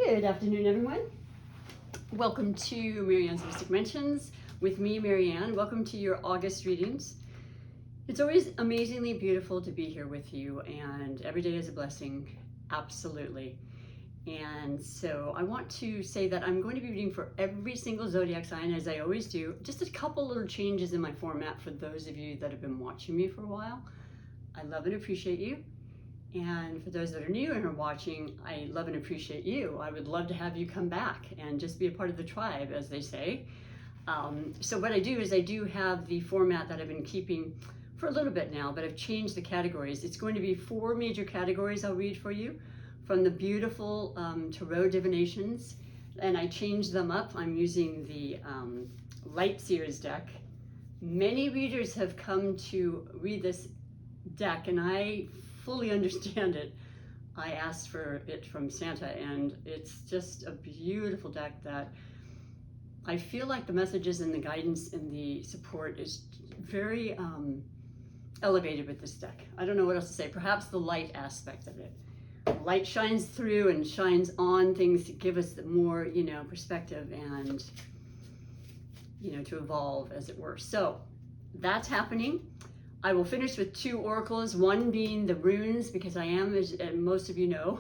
Good afternoon, everyone. Welcome to Marianne's Mystic Mentions with me, Marianne. Welcome to your August readings. It's always amazingly beautiful to be here with you, and every day is a blessing, absolutely. And so I want to say that I'm going to be reading for every single zodiac sign, as I always do. Just a couple little changes in my format for those of you that have been watching me for a while. I love and appreciate you. And for those that are new and are watching, I love and appreciate you. I would love to have you come back and just be a part of the tribe, as they say. So what I do is I do have the format that I've been keeping for a little bit now, but I've changed the categories. It's going to be 4 major categories I'll read for you from the beautiful tarot divinations, and I changed them up. I'm using the Light Seers deck. Many readers have come to read this deck, and I fully understand it. I asked for it from Santa, and it's just a beautiful deck that I feel like the messages and the guidance and the support is very elevated with this deck. I don't know what else to say. Perhaps the light aspect of it. Light shines through and shines on things to give us more, perspective and, to evolve, as it were. So that's happening. I will finish with 2 oracles, one being the runes, because I am, as most of you know,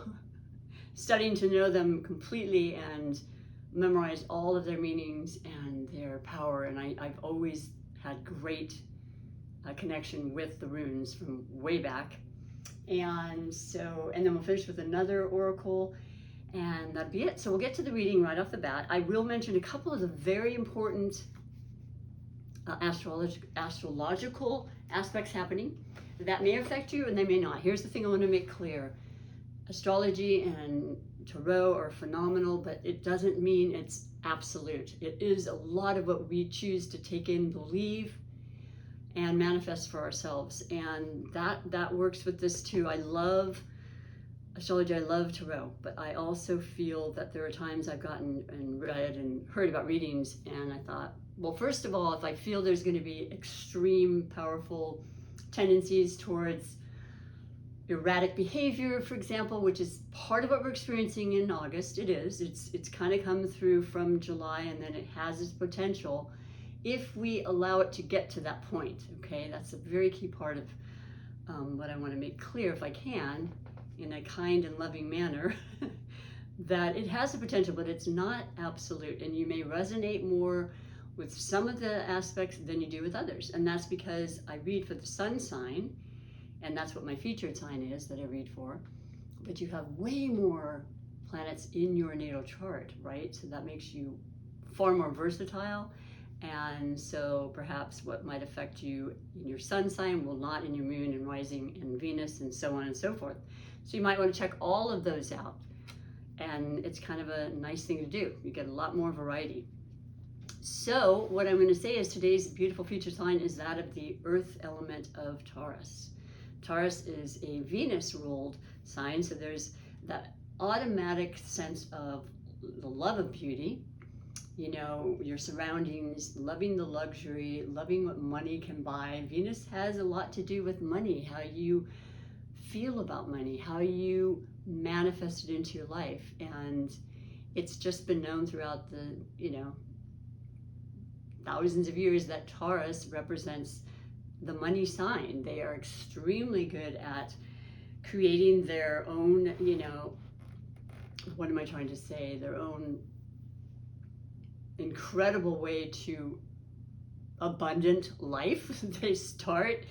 studying to know them completely and memorize all of their meanings and their power. And I've always had great connection with the runes from way back. And then we'll finish with another oracle, and that'll be it. So we'll get to the reading right off the bat. I will mention a couple of the very important astrological aspects happening that may affect you and they may not. Here's the thing I want to make clear. Astrology and tarot are phenomenal, but it doesn't mean it's absolute. It is a lot of what we choose to take in, believe, and manifest for ourselves. And that works with this too. I love astrology, I love tarot, but I also feel that there are times I've gotten and read and heard about readings, and I thought, well, first of all, if I feel there's going to be extreme, powerful tendencies towards erratic behavior, for example, which is part of what we're experiencing in August, it's kind of come through from July, and then it has its potential if we allow it to get to that point, okay? That's a very key part of what I want to make clear, if I can, in a kind and loving manner, that it has the potential, but it's not absolute, and you may resonate more with some of the aspects than you do with others. And that's because I read for the sun sign, and that's what my featured sign is that I read for, but you have way more planets in your natal chart, right? So that makes you far more versatile. And so perhaps what might affect you in your sun sign will not in your moon and rising and Venus and so on and so forth. So you might want to check all of those out. And it's kind of a nice thing to do. You get a lot more variety. So what I'm going to say is today's beautiful feature sign is that of the earth element of Taurus. Taurus is a Venus-ruled sign, so there's that automatic sense of the love of beauty, your surroundings, loving the luxury, loving what money can buy. Venus has a lot to do with money, how you feel about money, how you manifest it into your life. And it's just been known throughout the, thousands of years that Taurus represents the money sign. They are extremely good at creating their own, what am I trying to say? Their own incredible way to abundant life. They start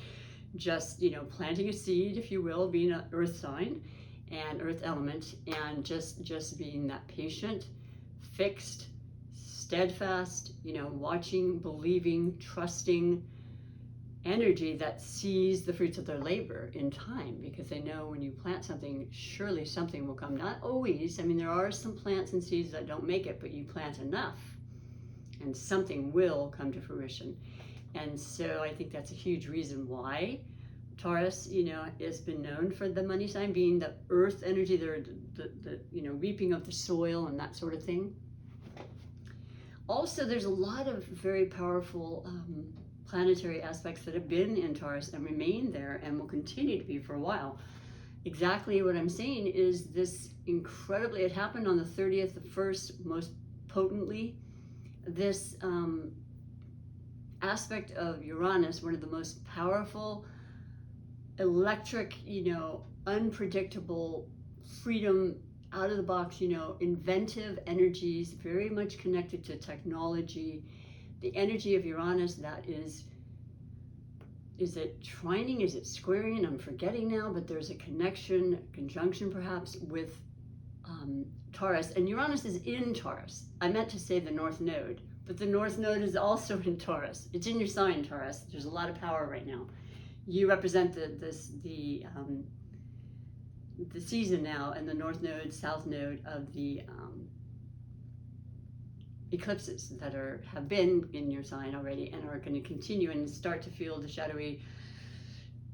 just, planting a seed, if you will, being an earth sign and earth element, and just being that patient, fixed, steadfast, watching, believing, trusting energy that sees the fruits of their labor in time, because they know when you plant something, surely something will come. Not always. I mean, there are some plants and seeds that don't make it, but you plant enough and something will come to fruition. And so I think that's a huge reason why Taurus, has been known for the money sign being the earth energy, the reaping of the soil and that sort of thing. Also, there's a lot of very powerful planetary aspects that have been in Taurus and remain there and will continue to be for a while. exactly what I'm saying is this incredibly, it happened on the 30th, the first most potently, this aspect of Uranus, one of the most powerful, electric, unpredictable, freedom, out of the box, inventive energies, very much connected to technology. The energy of Uranus, that is it trining, is it squaring? I'm forgetting now, but there's a conjunction perhaps with Taurus, and Uranus is in Taurus. I meant to say the North Node, but the North Node is also in Taurus. It's in your sign, Taurus. There's a lot of power right now. You represent the season now, and the North Node, South Node of the eclipses that have been in your sign already and are going to continue, and start to feel the shadowy,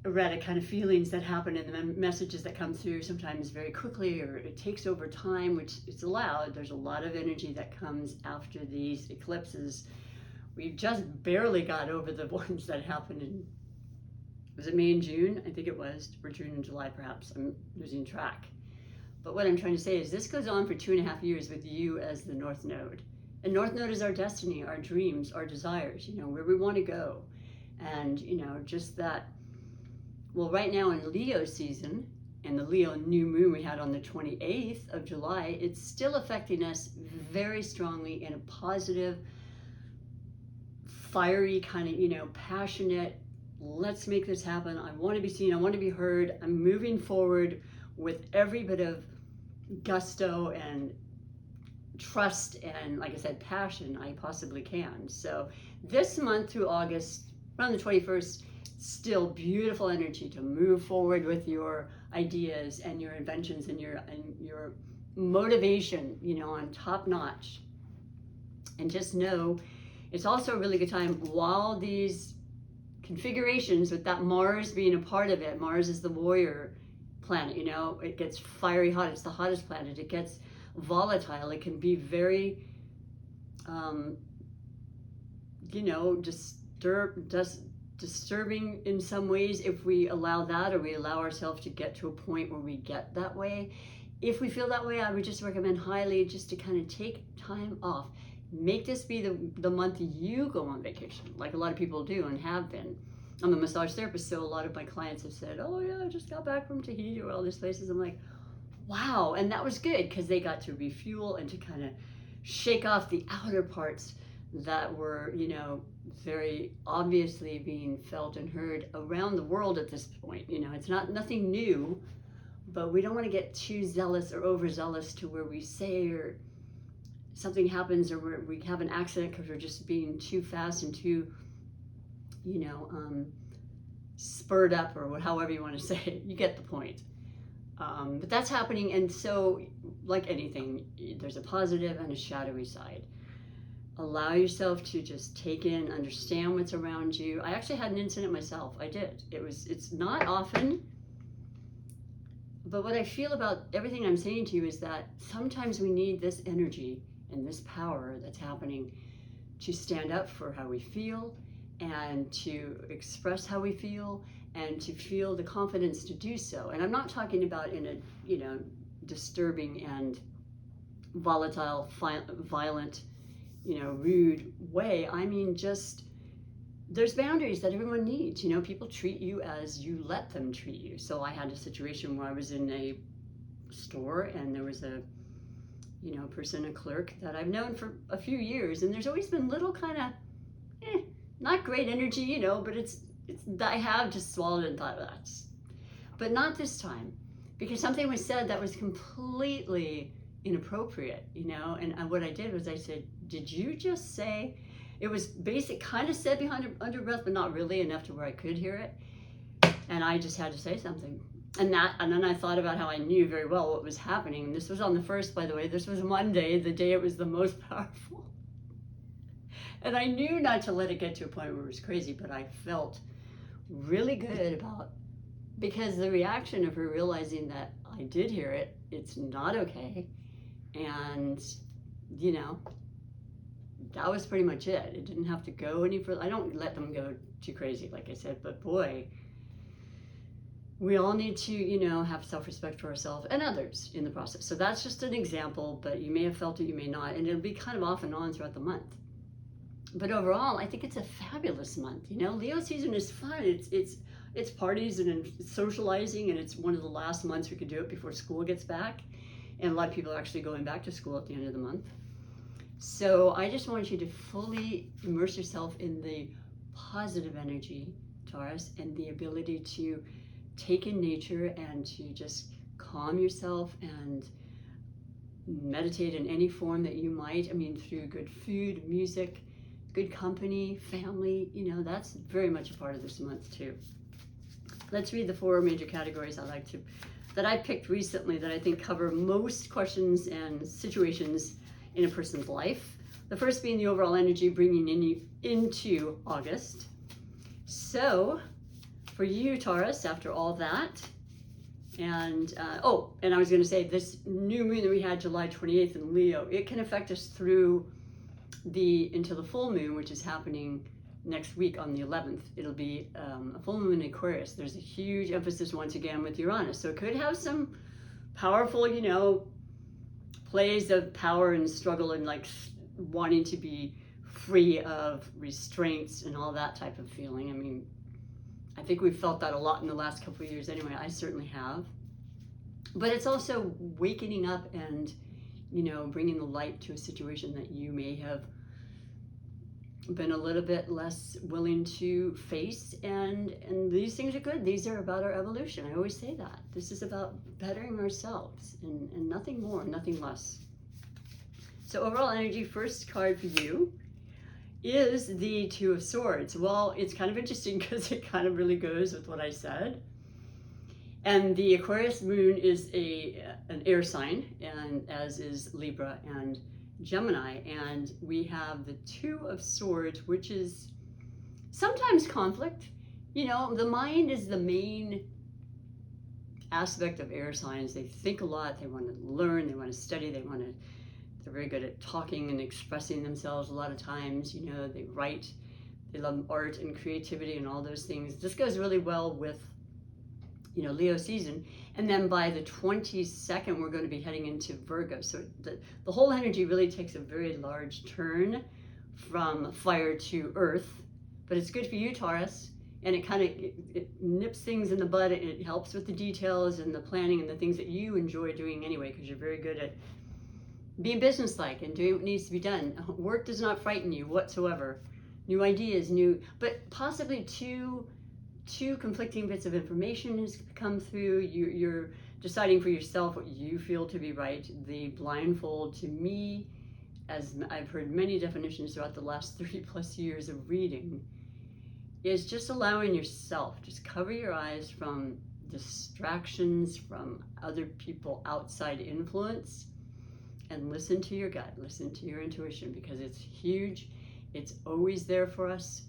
erratic kind of feelings that happen in the messages that come through sometimes very quickly, or it takes over time, which is allowed. There's a lot of energy that comes after these eclipses. We've just barely got over the ones that happened in, was it May and June? I think it was, or June and July perhaps. I'm losing track. But what I'm trying to say is this goes on for 2.5 years with you as the North Node. And North Node is our destiny, our dreams, our desires, where we want to go. And, just that, well, right now in Leo season, and the Leo new moon we had on the 28th of July, it's still affecting us very strongly in a positive, fiery kind of, passionate, let's make this happen. I want to be seen. I want to be heard. I'm moving forward with every bit of gusto and trust and, like I said, passion I possibly can. So this month through August, around the 21st, still beautiful energy to move forward with your ideas and your inventions and your motivation, on top notch. And just know it's also a really good time while these configurations, with that Mars being a part of it. Mars is the warrior planet, it gets fiery hot. It's the hottest planet. It gets volatile. It can be very disturbing in some ways if we allow that, or we allow ourselves to get to a point where we get that way. If we feel that way, I would just recommend highly just to kind of take time off. Make this be the month you go on vacation, like a lot of people do and have been. I'm a massage therapist, so a lot of my clients have said, oh yeah, I just got back from Tahiti or all these places. I'm like, wow. And that was good because they got to refuel and to kind of shake off the outer parts that were, very obviously being felt and heard around the world at this point. It's nothing new, but we don't want to get too zealous or overzealous to where we say, or something happens, or we have an accident because we're just being too fast and too, spurred up, or however you want to say it. You get the point. But that's happening, and so, like anything, there's a positive and a shadowy side. Allow yourself to just take in, understand what's around you. I actually had an incident myself. I did. It's not often, but what I feel about everything I'm saying to you is that sometimes we need this energy and this power that's happening to stand up for how we feel, and to express how we feel, and to feel the confidence to do so. And I'm not talking about in a, disturbing and volatile, violent, rude way. I mean, just, there's boundaries that everyone needs. People treat you as you let them treat you. So I had a situation where I was in a store, and there was a person, a clerk that I've known for a few years, and there's always been little kind of, not great energy, but it's I have just swallowed it and thought, that's, but not this time, because something was said that was completely inappropriate, and what I did was I said, did you just say, it was basic, kind of said behind under breath, but not really enough to where I could hear it, and I just had to say something. And then I thought about how I knew very well what was happening. And this was on the 1st, by the way. This was Monday, the day it was the most powerful. And I knew not to let it get to a point where it was crazy, but I felt really good about, because the reaction of her realizing that I did hear it, it's not okay. And, that was pretty much it. It didn't have to go any further. I don't let them go too crazy, like I said, but boy, we all need to, you know, have self-respect for ourselves and others in the process. So that's just an example, but you may have felt it, you may not, and it'll be kind of off and on throughout the month. But overall, I think it's a fabulous month. You know, Leo season is fun. It's parties and socializing, and it's one of the last months we could do it before school gets back. And a lot of people are actually going back to school at the end of the month. So I just want you to fully immerse yourself in the positive energy, Taurus, and the ability to take in nature and to just calm yourself and meditate in any form that you might. I mean, through good food, music, good company, family, you know, that's very much a part of this month too. Let's read the 4 major categories that I picked recently that I think cover most questions and situations in a person's life. The first being the overall energy bringing into August. So for you, Taurus, after all that, and I was going to say, this new moon that we had July 28th in Leo, it can affect us through into the full moon, which is happening next week on the 11th. It'll be a full moon in Aquarius. There's a huge emphasis once again with Uranus, so it could have some powerful, you know, plays of power and struggle and like wanting to be free of restraints and all that type of feeling. I mean, I think we've felt that a lot in the last couple of years anyway. I certainly have. But it's also wakening up and, you know, bringing the light to a situation that you may have been a little bit less willing to face, and these things are good. These are about our evolution. I always say that. This is about bettering ourselves and nothing more, nothing less. So overall energy, first card for you is the 2 of Swords. Well, it's kind of interesting because it kind of really goes with what I said. And the Aquarius moon is an air sign, and as is Libra and Gemini, and we have the 2 of Swords, which is sometimes conflict. You know, the mind is the main aspect of air signs. They think a lot, they want to learn, they want to study, they're very good at talking and expressing themselves a lot of times. You know, they write, they love art and creativity and all those things. This goes really well with, you know, Leo season. And then by the 22nd, we're going to be heading into Virgo. So the whole energy really takes a very large turn from fire to earth. But it's good for you, Taurus. And it kind of it nips things in the bud. It helps with the details and the planning and the things that you enjoy doing anyway, because you're very good at being businesslike and doing what needs to be done. Work does not frighten you whatsoever. New ideas, but possibly two conflicting bits of information has come through. You're deciding for yourself what you feel to be right. The blindfold, to me, as I've heard many definitions throughout the last 3+ years of reading, is just allowing yourself, just cover your eyes from distractions, from other people, outside influence, and listen to your gut, listen to your intuition, because it's huge. It's always there for us,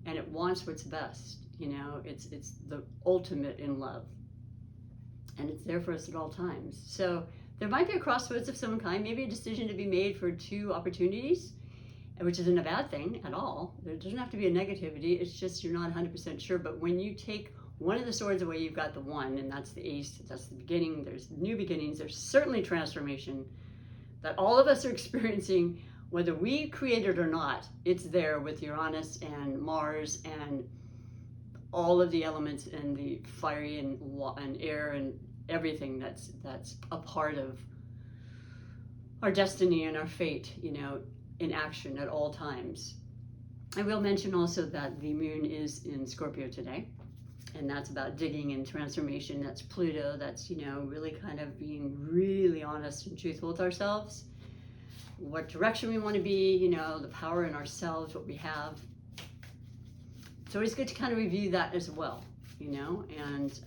and it wants what's best. You know, it's the ultimate in love, and it's there for us at all times. So there might be a crossroads of some kind, maybe a decision to be made for 2 opportunities, which isn't a bad thing at all. There doesn't have to be a negativity. It's just you're not 100% sure. But when you take one of the swords away, you've got the 1, and that's the ace. That's the beginning. There's new beginnings. There's certainly transformation that all of us are experiencing, whether we create it or not. It's there with Uranus and Mars and all of the elements and the fiery and air and everything that's a part of our destiny and our fate, you know, in action at all times. I will mention also that the moon is in Scorpio today, and that's about digging and transformation. That's Pluto. That's, you know, really kind of being really honest and truthful with ourselves, what direction we want to be, you know, the power in ourselves, what we have. It's always good to kind of review that as well, you know, and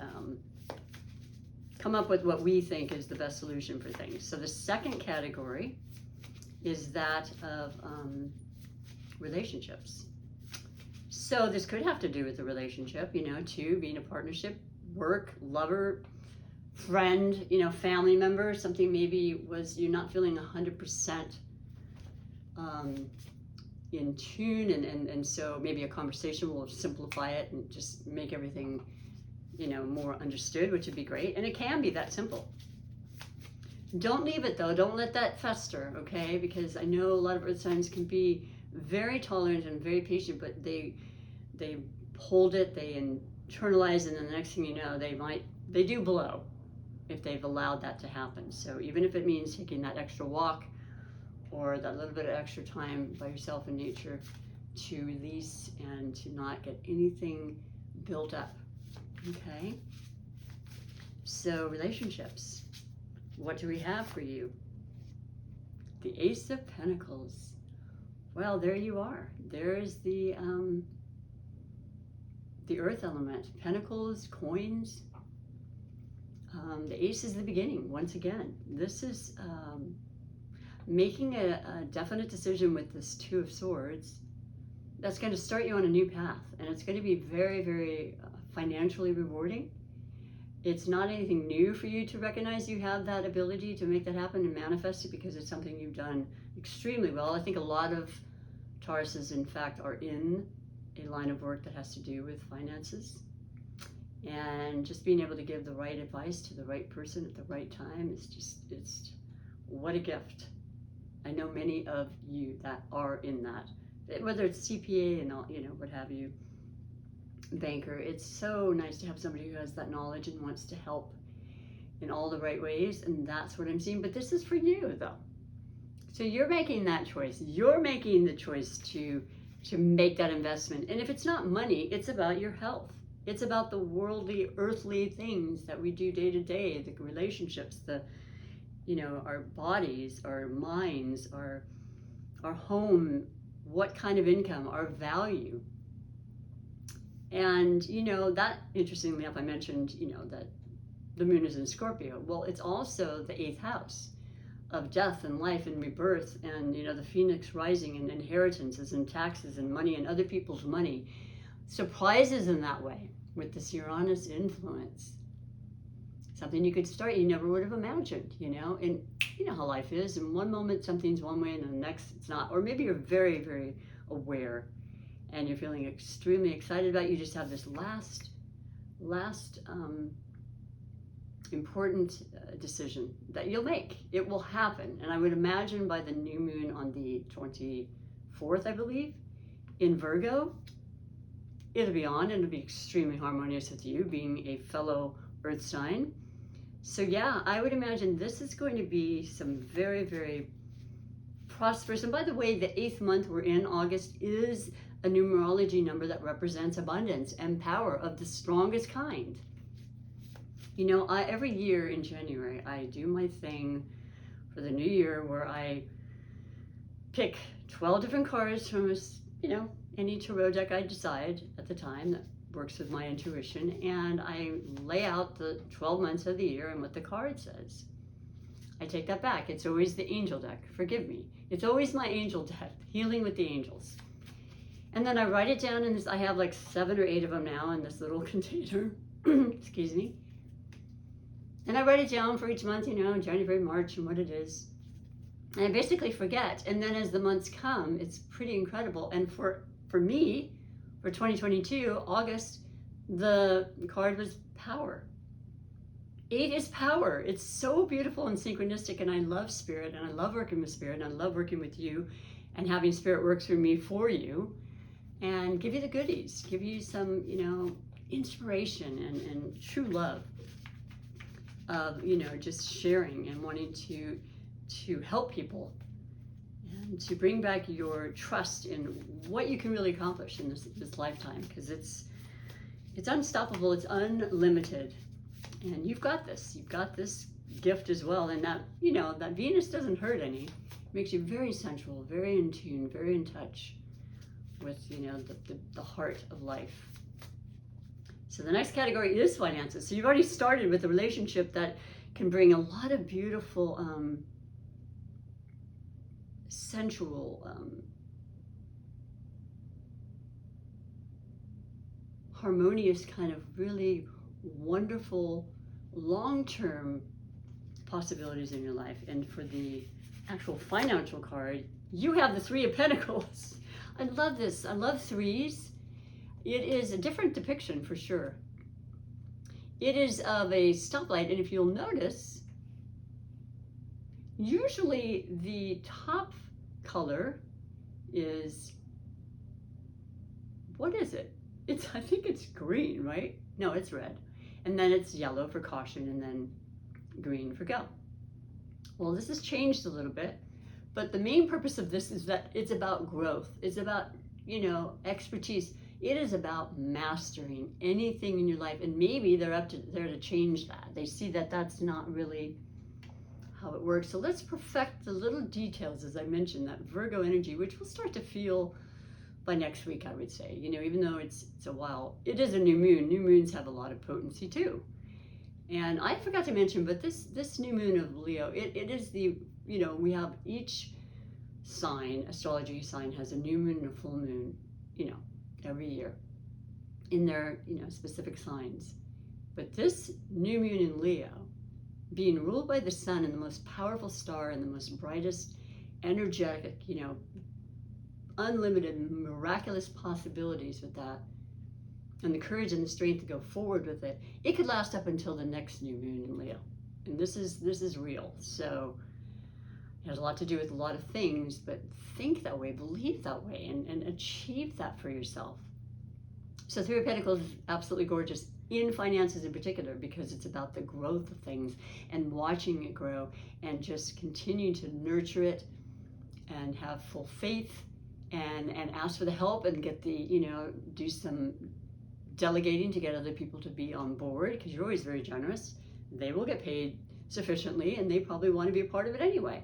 come up with what we think is the best solution for things. So the second category is that of relationships. So this could have to do with the relationship, you know, 2, being a partnership, work, lover, friend, you know, family member, something maybe was you're not feeling 100% in tune, and so maybe a conversation will simplify it and just make everything more understood, which would be great. And it can be that simple. Don't leave it though. Don't let that fester, okay? Because I know a lot of earth signs can be very tolerant and very patient, but they hold it, they internalize, and then the next thing you know, they do blow if they've allowed that to happen. So even if it means taking that extra walk or that little bit of extra time by yourself in nature to release and to not get anything built up, okay? So relationships, what do we have for you? The Ace of Pentacles. Well, there you are. There's the earth element. Pentacles, coins. The Ace is the beginning, once again. This is making a definite decision with this Two of Swords that's going to start you on a new path. And it's going to be very, very financially rewarding. It's not anything new for you to recognize you have that ability to make that happen and manifest it, because it's something you've done extremely well. I think a lot of Tauruses, in fact, are in a line of work that has to do with finances. And just being able to give the right advice to the right person at the right time is just, it's what a gift. I know many of you that are in that, whether it's CPA and all, what have you, banker. It's so nice to have somebody who has that knowledge and wants to help in all the right ways, and that's what I'm seeing. But this is for you though. So you're making that choice. You're making the choice to make that investment. And if it's not money, it's about your health. It's about the worldly, earthly things that we do day to day, the relationships, our bodies, our minds, our home, what kind of income, our value. And, that, interestingly enough, I mentioned, that the moon is in Scorpio. Well, it's also the 8th house of death and life and rebirth, and, the phoenix rising, and inheritances and taxes and money and other people's money. Surprises in that way with this Uranus influence. Something you could start, you never would have imagined, and you know how life is. In one moment, something's one way, and the next, it's not. Or maybe you're very, very aware and you're feeling extremely excited about it. You just have this last important decision that you'll make. It will happen. And I would imagine by the new moon on the 24th, I believe, in Virgo, it'll be on, and it'll be extremely harmonious with you, being a fellow earth sign. So yeah, I would imagine this is going to be some very, very prosperous. And by the way, the 8th month we're in, August, is a numerology number that represents abundance and power of the strongest kind. Every year in January, I do my thing for the new year where I pick 12 different cards from, any tarot deck I decide at the time that works with my intuition, and I lay out the 12 months of the year and what the card says. I take that back. It's always the angel deck. Forgive me. It's always my angel deck, Healing with the Angels. And then I write it down in this, I have like 7 or 8 of them now in this little container, excuse me. And I write it down for each month, January, March, and what it is. And I basically forget. And then as the months come, it's pretty incredible. And for me, for 2022, August, the card was power. 8 is power. It's so beautiful and synchronistic, and I love spirit, and I love working with spirit, and I love working with you and having spirit work through me for you and give you the goodies, give you some, inspiration and true love of, just sharing and wanting to help people and to bring back your trust in what you can really accomplish in this lifetime, because it's unstoppable, it's unlimited. And you've got this gift as well. And that, that Venus doesn't hurt any. It makes you very sensual, very in tune, very in touch with, the heart of life. So the next category is finances. So you've already started with a relationship that can bring a lot of beautiful, sensual, harmonious, kind of really wonderful long-term possibilities in your life. And for the actual financial card, you have the 3 of Pentacles. I love this. I love 3s. It is a different depiction for sure. It is of a stoplight, and if you'll notice, usually the top color is, what is it? I think it's green, right? No, it's red. And then it's yellow for caution, and then green for go. Well, this has changed a little bit, but the main purpose of this is that it's about growth. It's about, expertise. It is about mastering anything in your life, and maybe they're there to change that. They see that that's not really how it works. So let's perfect the little details, as I mentioned, that Virgo energy, which we'll start to feel by next week, I would say. Even though it's a while, it is a new moon. New moons have a lot of potency too. And I forgot to mention, but this new moon of Leo, it is the, we have each sign, astrology sign, has a new moon and a full moon, every year in their, specific signs. But this new moon in Leo, being ruled by the sun and the most powerful star and the most brightest, energetic, unlimited, miraculous possibilities with that, and the courage and the strength to go forward with it, it could last up until the next new moon in Leo. And this is real. So it has a lot to do with a lot of things, but think that way, believe that way, and achieve that for yourself. So Three of Pentacles is absolutely gorgeous in finances in particular, because it's about the growth of things and watching it grow and just continue to nurture it and have full faith and ask for the help and get the, do some delegating to get other people to be on board, because you're always very generous. They will get paid sufficiently, and they probably want to be a part of it anyway.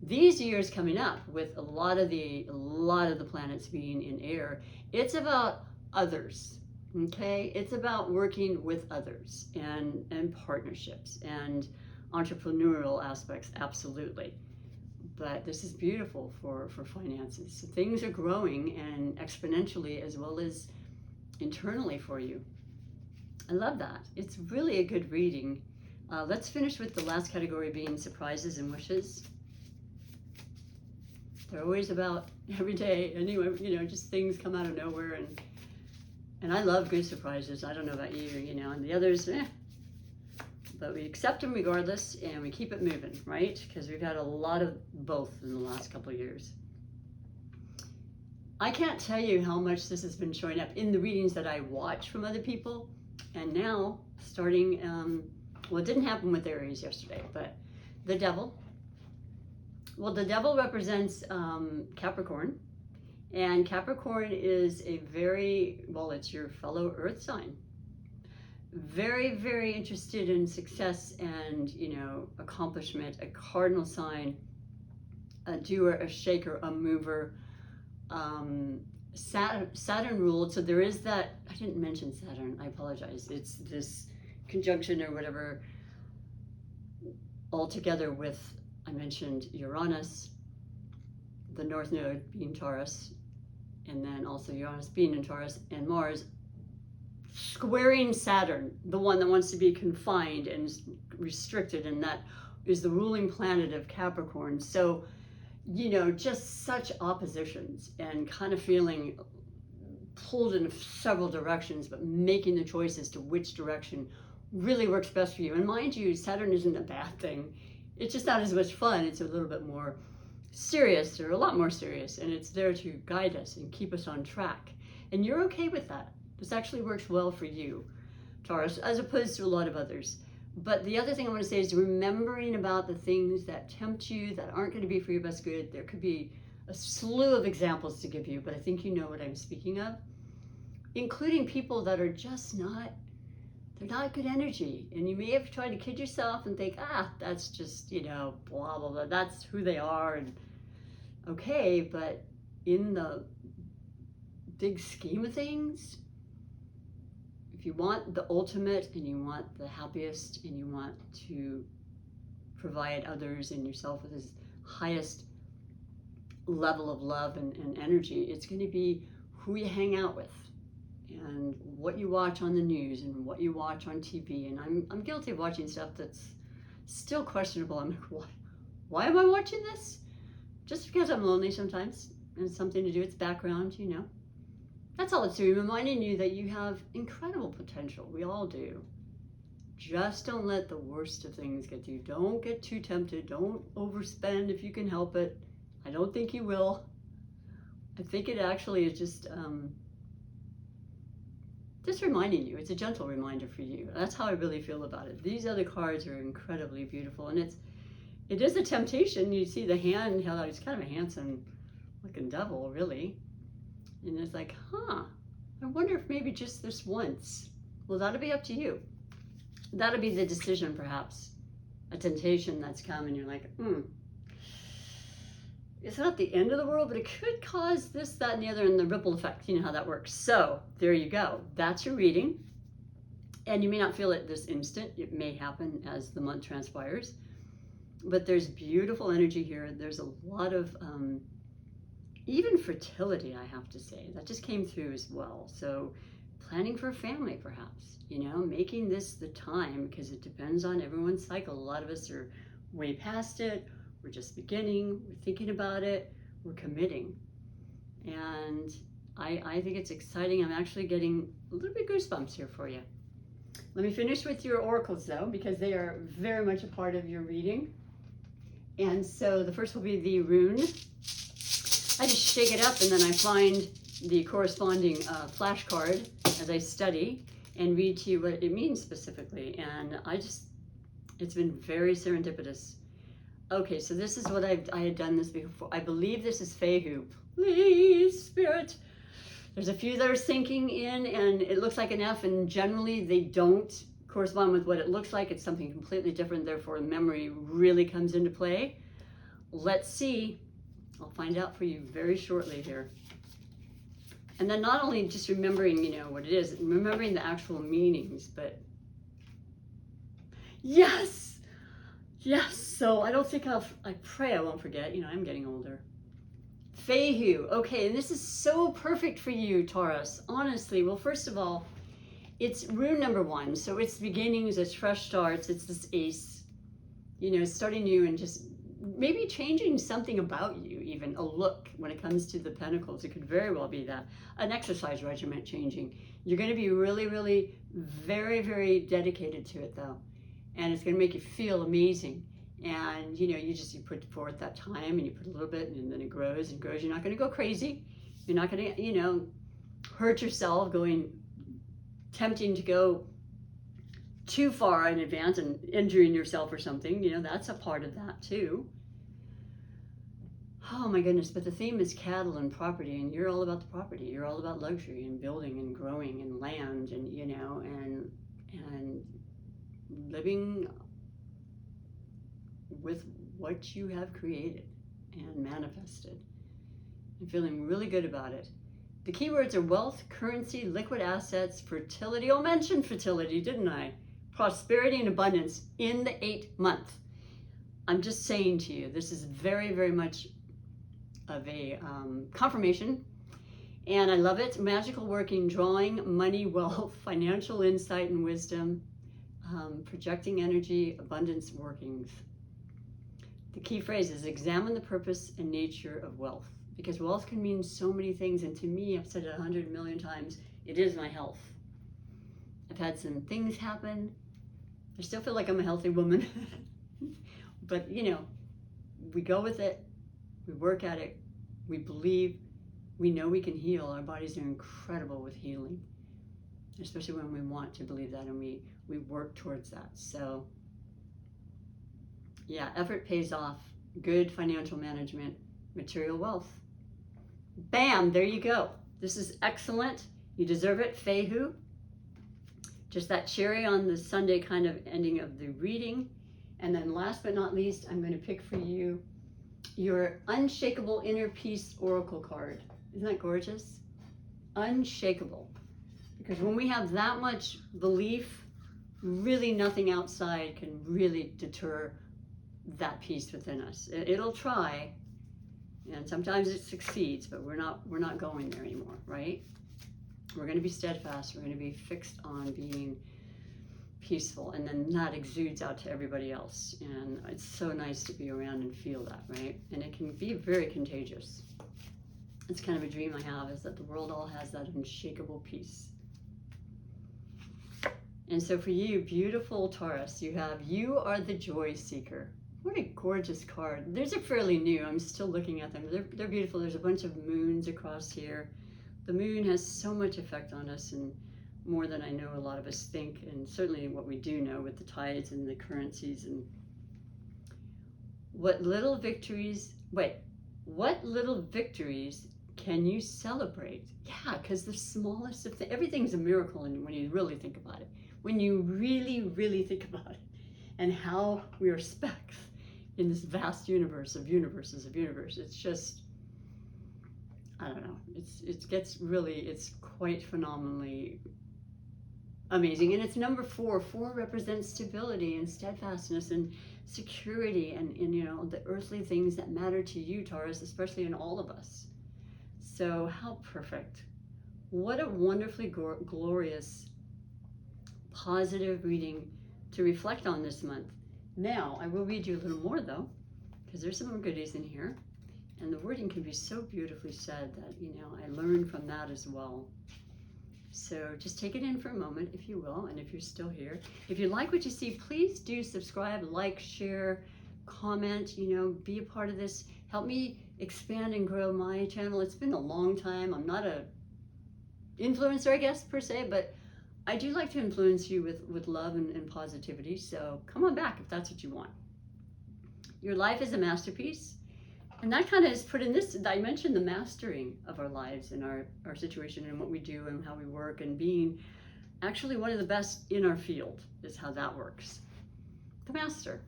These years coming up, with a lot of the planets being in air, it's about others. Okay, it's about working with others and partnerships and entrepreneurial aspects, absolutely. But this is beautiful for finances. So things are growing, and exponentially as well as internally for you. I love that. It's really a good reading. Let's finish with the last category, being surprises and wishes. They're always about every day anyway, just things come out of nowhere, and I love good surprises. I don't know about you, and the others, but we accept them regardless, and we keep it moving, right? Because we've had a lot of both in the last couple of years. I can't tell you how much this has been showing up in the readings that I watch from other people. And now, starting, well, it didn't happen with Aries yesterday, but the devil. Well, the devil represents Capricorn. And Capricorn is a very, well, it's your fellow earth sign. Very, very interested in success and, accomplishment, a cardinal sign, a doer, a shaker, a mover. Saturn ruled, so there is that. I didn't mention Saturn, I apologize. It's this conjunction or whatever, all together with, I mentioned Uranus, the North Node being Taurus, and then also Uranus being in Taurus, and Mars squaring Saturn, the one that wants to be confined and restricted, and that is the ruling planet of Capricorn. So just such oppositions, and kind of feeling pulled in several directions, but making the choice as to which direction really works best for you. And mind you, Saturn isn't a bad thing. It's just not as much fun. It's a little bit more serious, or a lot more serious, and it's there to guide us and keep us on track. And you're okay with that. This actually works well for you, Taurus, as opposed to a lot of others. But the other thing I want to say is remembering about the things that tempt you, that aren't going to be for your best good. There could be a slew of examples to give you, but I think you know what I'm speaking of, including people that are just not, they're not good energy. And you may have tried to kid yourself and think, that's just, blah, blah, blah, that's who they are. And okay, but in the big scheme of things, if you want the ultimate, and you want the happiest, and you want to provide others and yourself with this highest level of love and energy, it's going to be who you hang out with and what you watch on the news and what you watch on TV. And I'm guilty of watching stuff that's still questionable. I'm like, why am I watching this? Just because I'm lonely sometimes, and it's something to do with background, That's all it's doing, reminding you that you have incredible potential. We all do. Just don't let the worst of things get to you. Don't get too tempted. Don't overspend if you can help it. I don't think you will. I think it actually is just reminding you. It's a gentle reminder for you. That's how I really feel about it. These other cards are incredibly beautiful, and it is a temptation. You see the hand held out. It's kind of a handsome looking devil, really. And it's like, I wonder if maybe just this once. Well, that'll be up to you. That'll be the decision, perhaps. A temptation that's come and you're like, it's not the end of the world, but it could cause this, that, and the other, and the ripple effect. You know how that works. So there you go. That's your reading. And you may not feel it this instant. It may happen as the month transpires. But there's beautiful energy here. There's a lot of even fertility, I have to say. That just came through as well. So planning for a family, perhaps. You know, making this the time, because it depends on everyone's cycle. A lot of us are way past it. We're just beginning. We're thinking about it. We're committing. And I think it's exciting. I'm actually getting a little bit goosebumps here for you. Let me finish with your oracles, though, because they are very much a part of your reading. And so the first will be the rune. I just shake it up and then I find the corresponding flashcard as I study and read to you what it means specifically. And it's been very serendipitous. Okay, so this is what I had done this before. I believe this is Fehu. Please, Spirit. There's a few that are sinking in and it looks like an F, and generally they don't correspond with what it looks like. It's something completely different. Therefore, memory really comes into play. Let's see. I'll find out for you very shortly here. And then not only just remembering, you know, what it is, remembering the actual meanings, but yes, yes. So I don't think I pray I won't forget. You know, I'm getting older. Fehu. Okay, and this is so perfect for you, Taurus. Honestly, well, first of all, it's rune number 1. So it's beginnings, it's fresh starts, it's this ace, you know, starting new and just maybe changing something about you, even a look when it comes to the Pentacles. It could very well be that. An exercise regimen changing. You're going to be really, really very, very dedicated to it, though. And it's going to make you feel amazing. And, you know, you put forth that time and you put a little bit and then it grows and grows. You're not going to go crazy. You're not going to, you know, hurt yourself attempting to go too far in advance and injuring yourself or something. You know, that's a part of that too. Oh my goodness, but the theme is cattle and property, and you're all about the property. You're all about luxury and building and growing and land and, you know, and living with what you have created and manifested and feeling really good about it. The keywords are wealth, currency, liquid assets, fertility. Oh, I mentioned fertility, didn't I? Prosperity and abundance in the 8th month. I'm just saying to you, this is very, very much of a confirmation. And I love it. Magical working, drawing, money, wealth, financial insight and wisdom, projecting energy, abundance workings. The key phrase is examine the purpose and nature of wealth. Because wealth can mean so many things. And to me, I've said it 100 million times, it is my health. I've had some things happen. I still feel like I'm a healthy woman. But, you know, we go with it. We work at it. We believe. We know we can heal. Our bodies are incredible with healing. Especially when we want to believe that and we work towards that. So, yeah, effort pays off. Good financial management, material wealth. Bam, there you go. This is excellent. You deserve it, Fehu. Just that cherry on the Sunday kind of ending of the reading. And then last but not least, I'm going to pick for you your Unshakable Inner Peace Oracle card. Isn't that gorgeous? Unshakable. Because when we have that much belief, really nothing outside can really deter that peace within us. It'll try, and sometimes it succeeds, but we're not going there anymore, right? We're going to be steadfast. We're going to be fixed on being peaceful, and then that exudes out to everybody else. And it's so nice to be around and feel that, right? And it can be very contagious. It's kind of a dream I have, is that the world all has that unshakable peace. And so for you, beautiful Taurus, you are the joy seeker. What a gorgeous card. These are fairly new. I'm still looking at them. They're beautiful. There's a bunch of moons across here. The moon has so much effect on us, and more than I know a lot of us think, and certainly what we do know with the tides and the currencies. And what little victories can you celebrate? Yeah, because the smallest of things, everything's a miracle, and when you really think about it, when you really, really think about it, and how we are specks in this vast universe of universes of universe, it's just, I don't know, it's quite phenomenally amazing. And it's number 4. 4 represents stability and steadfastness and security and you know, the earthly things that matter to you, Taurus, especially in all of us. So how perfect. What a wonderfully glorious, positive reading to reflect on this month. Now, I will read you a little more though, because there's some more goodies in here. And the wording can be so beautifully said that, you know, I learned from that as well. So just take it in for a moment, if you will, and if you're still here. If you like what you see, please do subscribe, like, share, comment, you know, be a part of this. Help me expand and grow my channel. It's been a long time. I'm not a influencer, I guess, per se, but I do like to influence you with love and positivity. So come on back if that's what you want. Your life is a masterpiece. And that kind of is put in this dimension, the mastering of our lives and our situation and what we do and how we work, and being actually one of the best in our field is how that works. The master.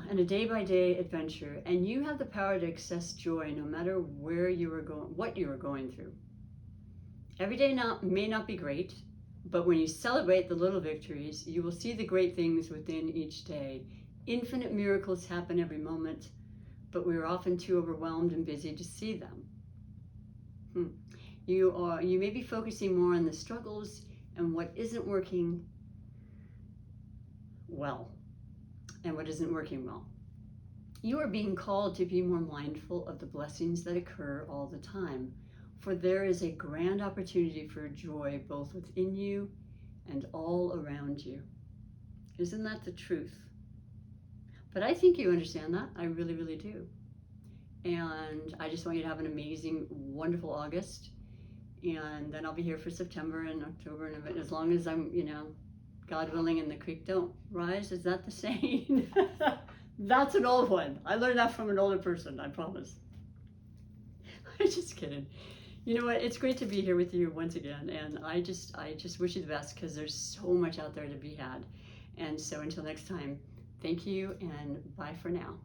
And a day-by-day adventure. And you have the power to access joy no matter where you are going, what you are going through. Every day may not be great, but when you celebrate the little victories, you will see the great things within each day. Infinite miracles happen every moment, but we are often too overwhelmed and busy to see them. You may be focusing more on the struggles and what isn't working well. You are being called to be more mindful of the blessings that occur all the time, for there is a grand opportunity for joy both within you and all around you. Isn't that the truth? But I think you understand that. I really, really do. And I just want you to have an amazing, wonderful August. And then I'll be here for September and October. And as long as I'm, you know, God willing and the creek don't rise. Is that the saying? That's an old one. I learned that from an older person, I promise. I'm just kidding. You know what? It's great to be here with you once again. And I just wish you the best, because there's so much out there to be had. And so until next time, thank you, and bye for now.